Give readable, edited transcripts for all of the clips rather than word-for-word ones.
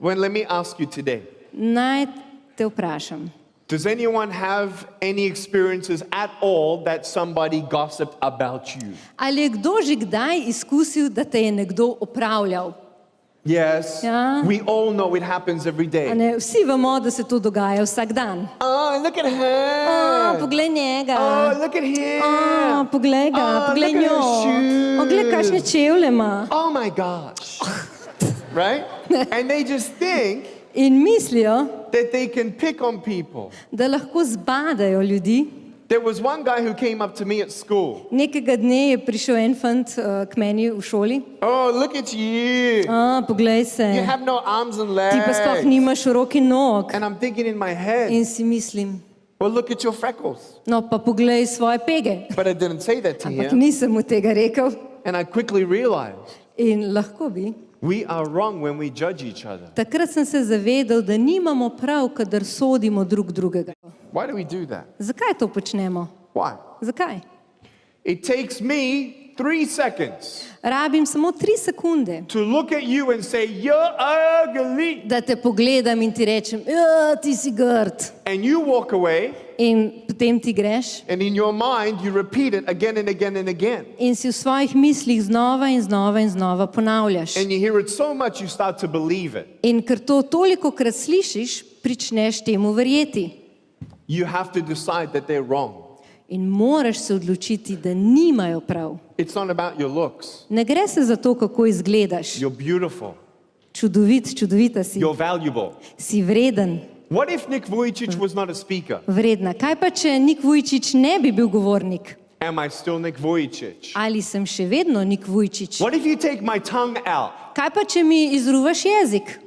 let me ask you today. Naj te vprašam. Does anyone have any experiences at all that somebody gossiped about you? Ali je kdo že kdaj izkusil, da te je nekdo opravljal? Yes. Ja. We all know it happens every A day. ne, vsi vemo, da se to dogaja vsak dan. Oh, look at her. Poglej njega. Oh, look at him. Poglej ga, poglej look at njo. her shoes. Poglej, kakšne čevlje ima. Oh my gosh. Right? And they just think In mislijo, that they can pick on people. da lahko zbadajo ljudi. There was one guy who came up to me at school. Nekega dne je prišel en fant k meni v šoli. Oh, look at you. Poglej se, You have no arms and ti pa sploh legs. nimaš rok in nog. And I'm thinking in my head, In si mislim, well, look at your freckles. no pa poglej svoje pege. But I didn't say that to Ampak him. nisem mu tega rekel. And I quickly realized In lahko bi. we are wrong when we judge each other. Takrat sem se zavedal, da nimamo prav, kadar sodimo drug drugega. Why do we do that? Zakaj to počnemo? Why? Zakaj? It takes me 3 seconds Rabim samo 3 sekunde, to look at you and say, you're ugly. da te pogledam in ti rečem, ti si grd. And you walk away, In potem ti greš and in your mind, you repeat it again and again and again. in si v svojih mislih znova in znova in znova ponavljaš. And you hear it so much, you start to believe it. In ker to tolikokrat slišiš, pričneš temu verjeti. You have to decide that they're wrong. In moraš se odločiti, da nimajo prav. It's not about your looks. Ne gre se za to, kako izgledaš. You're beautiful. Čudovita si. You're valuable. Si vreden. What if Nick Vujicic was not a speaker? Vredna. Kaj pa, če Nick Vujicic ne bi bil govornik? Am I still Nick Vujicic? Ali sem še vedno Nick Vujicic? What if you take my tongue out? Kaj pa, če mi izruvaš jezik?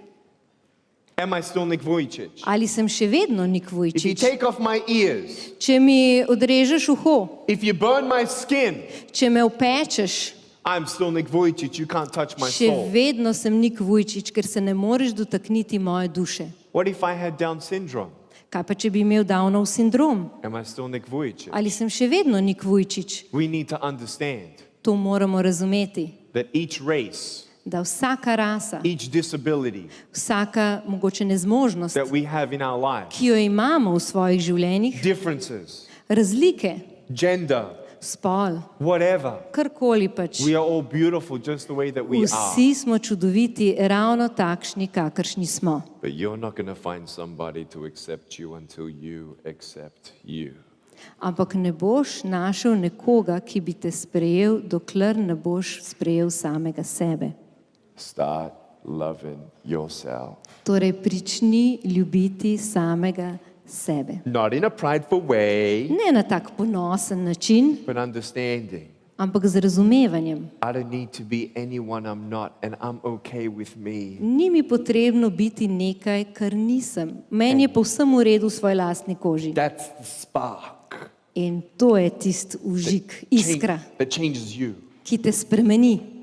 Am I still Nick Vujicic? Ali sem še vedno Nick If you Vujicic? take off my ears, Če mi odrežeš uho, if you burn my skin, če me opečeš, I'm still Nick Vujicic. You can't touch my še soul. vedno sem Nick Vujicic, ker se ne moreš dotakniti moje duše. What if I had Down syndrome? Kaj pa, če bi imel Downov sindrom? Am I still Nick Vujicic? Ali sem še vedno Nick Vujicic? We need to understand To moramo razumeti, that each race, da vsaka rasa, each disability vsaka mogoče nezmožnost, that we have in our lives, ki jo imamo v svojih življenjih, differences, razlike, gender, spol, whatever, karkoli pač. we are all beautiful just the way that we are. Vsi smo čudoviti, ravno takšni, kakršni smo. But you're not going to find somebody to accept you until you accept you. Ampak ne boš našel nekoga, ki bi te sprejel, dokler ne boš sprejel samega sebe. Start loving yourself. Torej, prični ljubiti samega sebe. Not in a prideful way, Ne na tak ponosen način, but understanding. ampak z razumevanjem. I don't need to be anyone I'm not, and I'm okay with me. Ni mi potrebno biti nekaj, kar nisem. Meni je povsem v redu v svoji lastni koži. That's the spark In to je tisti užik, iskra, that changes you. ki te spremeni.